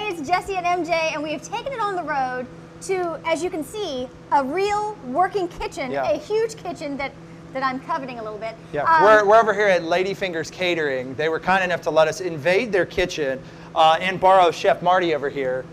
it's Jesse and MJ, and we have taken it on the road to, as you can see, a real working kitchen, a huge kitchen that I'm coveting a little bit. Yeah, we're over here at Ladyfingers Catering. They were kind enough to let us invade their kitchen and borrow Chef Marty over here.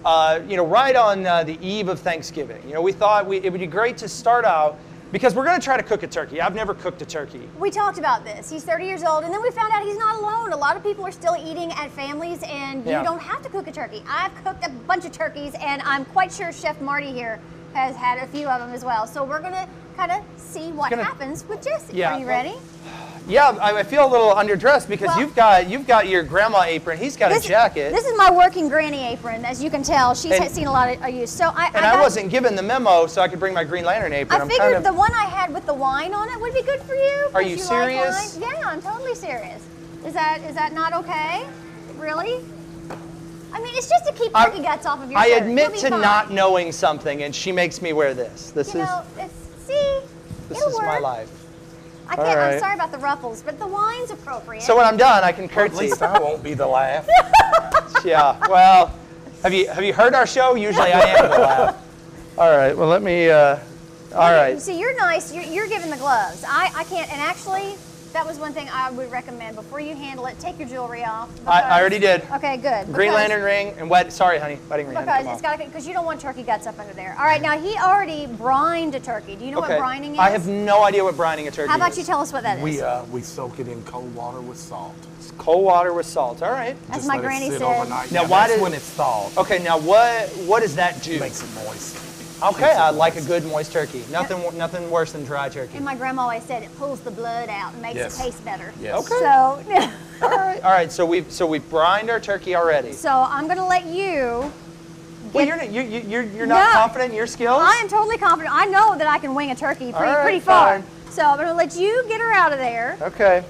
Right on the eve of Thanksgiving. We thought it would be great to start out, because we're going to try to cook a turkey. I've never cooked a turkey. We talked about this. He's 30 years old, and then we found out he's not alone. A lot of people are still eating at families, and you don't have to cook a turkey. I've cooked a bunch of turkeys, and I'm quite sure Chef Marty here has had a few of them as well. So we're going to kind of see what happens with Jesse. Yeah, are you ready? Yeah, I feel a little underdressed because you've got your grandma apron. He's got a jacket. This is my working granny apron, as you can tell. She's seen a lot of use. So I wasn't given the memo, so I could bring my Green Lantern apron. I figured the one I had with the wine on it would be good for you. Are you serious? Like yeah, I'm totally serious. Is that not okay? Really? I mean, it's just to keep turkey guts off of your shirt. I admit to not knowing something, and she makes me wear this. This is my life. I can't. I'm sorry about the ruffles, but the wine's appropriate. So when I'm done, I can curtsy. At least I won't be the laugh. Yeah. Well, have you heard our show? Usually I am the laugh. All right. Well, let me. All right. See, you're nice. You're giving the gloves. I can't. And actually, that was one thing I would recommend before you handle it. Take your jewelry off. I already did. Okay, good. Green Lantern ring and sorry, honey, wedding ring. Because you don't want turkey guts up under there. All right, now he already brined a turkey. Do you know what brining is? I have no idea what brining a turkey is. How about you tell us what that is? We soak it in cold water with salt. It's cold water with salt. All right. As my granny said. Overnight. Now that's when it's thawed. Okay, now what does that do? It makes it moist. Okay, I like a good moist turkey. Nothing worse than dry turkey. And my grandma always said it pulls the blood out and makes it taste better. Yes. Okay. So all right. So we've brined our turkey already. So I'm gonna let you. Well, you're not confident in your skills? I am totally confident. I know that I can wing a turkey pretty far. Fine. So I'm gonna let you get her out of there. Okay.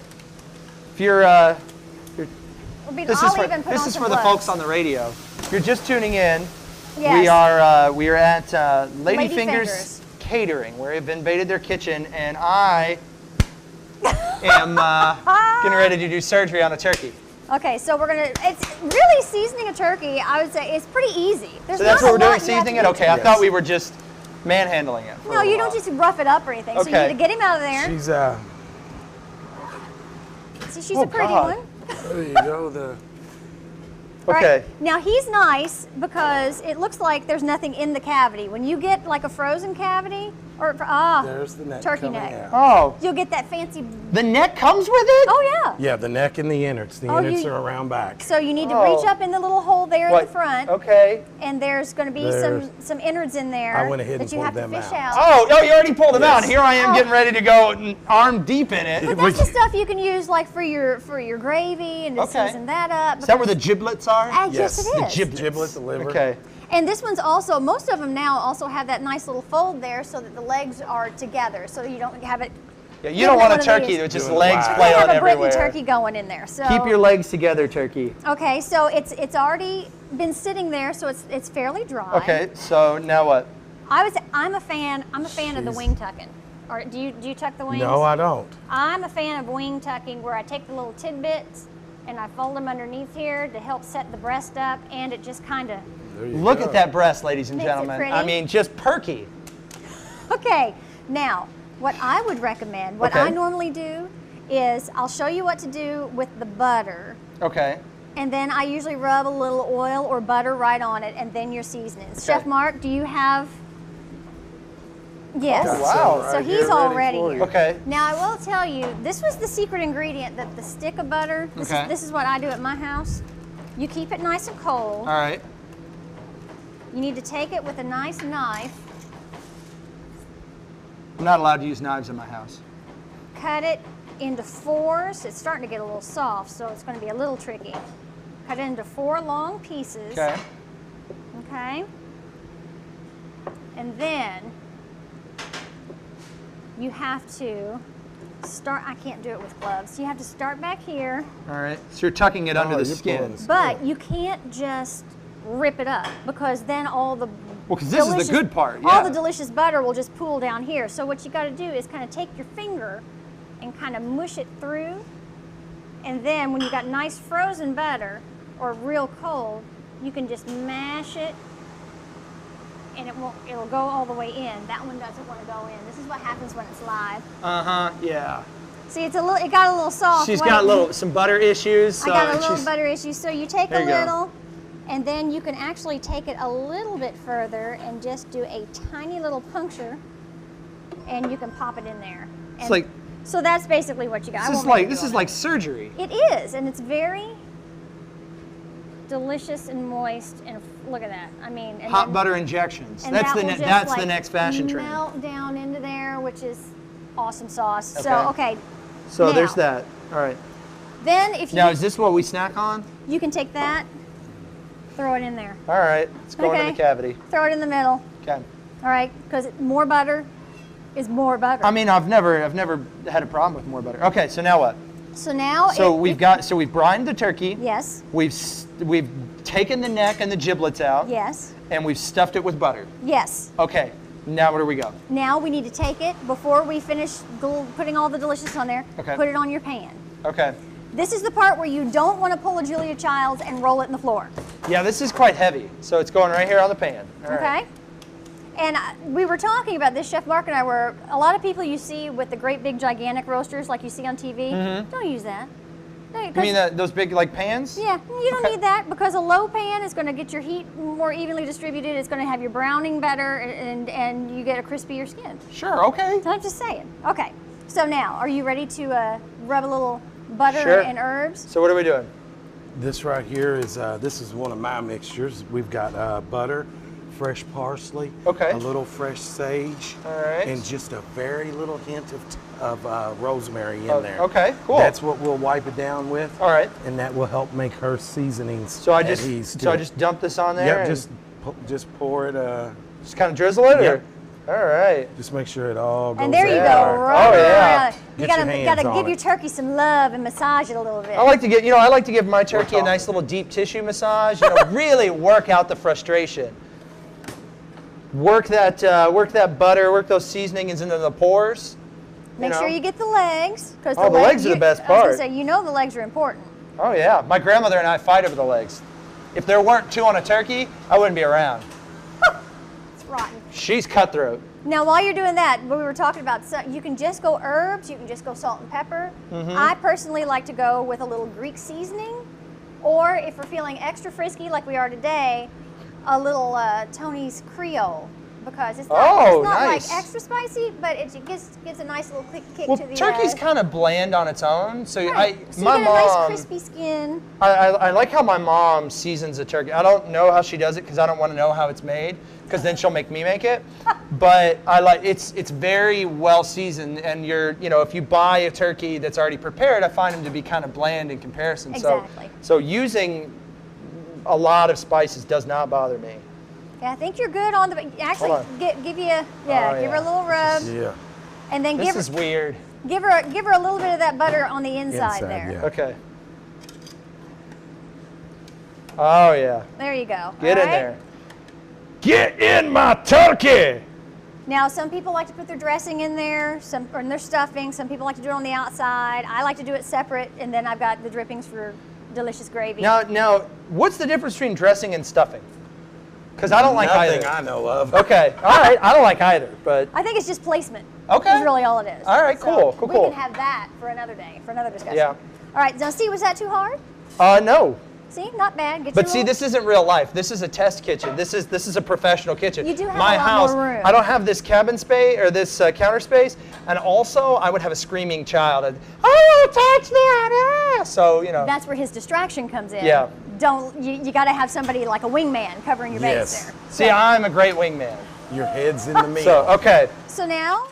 If you're this is for the folks on the radio. If you're just tuning in. Yes. We are at Ladyfingers Catering, where we've invaded their kitchen, and I am getting ready to do surgery on a turkey. Okay, so it's really seasoning a turkey. I would say it's pretty easy. So that's what we're doing, seasoning it? Okay, I thought we were just manhandling it. No, you don't just rough it up or anything. Okay. So you need to get him out of there. She's a pretty one. There you go. Okay. Right. Now he's nice because it looks like there's nothing in the cavity. When you get like a frozen cavity, there's the neck. Turkey neck. Out. Oh. You'll get that fancy. The neck comes with it? Oh yeah. Yeah, the neck and the innards. The innards are around back. So you need to reach up in the little hole there in the front. Okay. And there's going to be some innards in there I went ahead and that you have to fish out. Oh, you already pulled them out. Here I am getting ready to go arm deep in it. But that's the stuff you can use like for your gravy and to season that up. Is that where the giblets are? Yes, it is. The giblet, the liver. Okay. And this one's also, most of them now also have that nice little fold there so that the legs are together, so you don't have it. Yeah, you don't want a turkey with just legs flailing everywhere. You have a Britain turkey going in there. So keep your legs together, turkey. Okay, so it's already been sitting there, so it's fairly dry. Okay, so now what? I'm a fan of the wing tucking. Or do you tuck the wings? No, I don't. I'm a fan of wing tucking, where I take the little tidbits and I fold them underneath here to help set the breast up, and it just kind of. Look at that breast, ladies and gentlemen. I mean, just perky. Okay, now what I would recommend, what I normally do, is I'll show you what to do with the butter. Okay. And then I usually rub a little oil or butter right on it, and then your seasonings. Okay. Chef Mark, do you have? Yes. Oh, wow. So he's all ready here. Okay. Now I will tell you, this was the secret ingredient, that the stick of butter. This is what I do at my house. You keep it nice and cold. All right. You need to take it with a nice knife. I'm not allowed to use knives in my house. Cut it into fours. It's starting to get a little soft, so it's going to be a little tricky. Cut it into 4 long pieces. Okay. Okay. And then you have to start, I can't do it with gloves. You have to start back here. All right. So you're tucking it under the skin. But you can't just rip it up, because then all the because this is the good part. All the delicious butter will just pool down here. So what you got to do is kind of take your finger and kind of mush it through, and then when you got nice frozen butter or real cold, you can just mash it, and it'll go all the way in. That one doesn't want to go in. This is what happens when it's live. Yeah. See, it got a little soft. She's got some butter issues. I got a little butter issue. So you take a There you go. little, and then you can actually take it a little bit further and just do a tiny little puncture, and you can pop it in there. It's like, so that's basically what you got. this is like surgery. It is, and it's very delicious and moist, and look at that. I mean, and hot then, butter injections. and That's that the next fashion trend. Melt down into there, which is awesome sauce. Okay. So okay. So now, there's that. All right. Then if you Now is this what we snack on? you can take that, throw it in there. All right. Let's go into the cavity. Throw it in the middle. Okay. All right, because more butter is more butter. I mean, I've never had a problem with more butter. Okay, so now what? So now we've brined the turkey. Yes. We've taken the neck and the giblets out. Yes. And we've stuffed it with butter. Yes. Okay. Now where do we go? Now we need to take it before we finish putting all the delicious on there. Okay. Put it on your pan. Okay. This is the part where you don't want to pull a Julia Childs and roll it in the floor. Yeah, this is quite heavy, so it's going right here on the pan. All Okay. right. And we were talking about this, Chef Mark and I were, a lot of people you see with the great big gigantic roasters like you see on TV, don't use that. No, You mean those big like pans? Yeah, you don't need that because a low pan is going to get your heat more evenly distributed. It's going to have your browning better, and you get a crispier skin. Sure, okay. So I'm just saying. Okay, so now, are you ready to rub a little butter Sure. and herbs? So what are we doing? This right here is this is one of my mixtures. We've got butter, fresh parsley, Okay. a little fresh sage, All right. and just a very little hint of rosemary in there. Okay, cool. That's what we'll wipe it down with. All right. And that will help make her seasonings. So I at ease, just too. dump this on there. Yep. and Just pour it. just kind of drizzle it. Yep. Or? All right. Just make sure it all goes. And there you in. go, right Oh, yeah. around. You Get your gotta hands on give it. your turkey some love and massage it a little bit. I like to give my turkey a nice little deep tissue massage. Really work out the frustration. Work that butter, work those seasonings into the pores. Make sure you get the legs, because the legs are the best I part. was gonna say, the legs are important. Oh yeah, my grandmother and I fight over the legs. If there weren't two on a turkey, I wouldn't be around. It's rotten. She's cutthroat. Now, while you're doing that, we were talking about, so you can just go herbs, you can just go salt and pepper. I personally like to go with a little Greek seasoning, or if we're feeling extra frisky like we are today, a little Tony's Creole, because it's not nice. like extra spicy, but it gives a nice little kick Well, to the turkey's kind of bland on its own, so right. So my you get a mom. nice crispy skin. I like how my mom seasons a turkey. I don't know how she does it because I don't want to know how it's made, because then she'll make me make it. But it's very well seasoned, and if you buy a turkey that's already prepared, I find them to be kind of bland in comparison. Exactly. So using a lot of spices does not bother me. Yeah, I think you're good on the. Actually, give her a little rub, Yeah. and then This is weird. give her a little bit of that butter on the inside there. Yeah. Okay. Oh yeah. There you go. Get All in right? there. Get in my turkey. Now, some people like to put their dressing in there, or their stuffing. Some people like to do it on the outside. I like to do it separate, and then I've got the drippings for delicious gravy. Now, what's the difference between dressing and stuffing? Because I don't like either. Nothing I know of. Okay, all right. I don't like either, but I think it's just placement. Okay. Is really all it is. All right, cool. We can have that for another day, for another discussion. Yeah. All right, now see, was that too hard? No. See, not bad. Get But you see, a- this isn't real life. This is a test kitchen. This is a professional kitchen. You do have My a lot house, more room. I don't have this cabin space or this counter space, and also I would have a screaming child. Oh, touch that! Ah! So That's where his distraction comes in. Yeah. You got to have somebody like a wingman covering your base Yes. there. See, I'm a great wingman. Your head's in the meat. So okay. So now